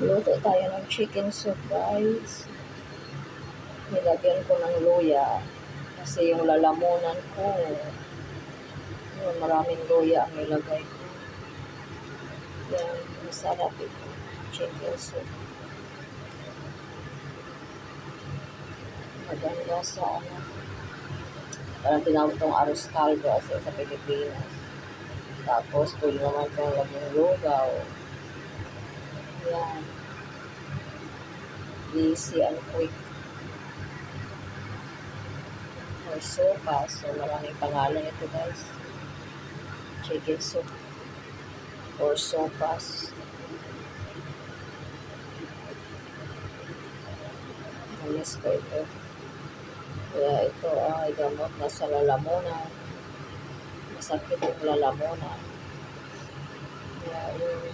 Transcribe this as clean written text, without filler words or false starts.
Luto tayo ng chicken soup, guys. Nilagyan ko ng luya kasi yung lalamunan ko, yun, maraming luya ang nilagay ko. Yan, masarap ito. Chicken soup. Maganda sa ano. Parang tinawag itong arroz caldo sa Pilipinas. Tapos, pwede naman itong laging lugaw. Yan. Easy and quick. Or sopas. So, maraming pangalan ito, guys. Chicken soup. Or sopas. Alis ko ito. Kaya ito ay gamot na sa lalamunan. Masakit yung lalamunan. Kaya yung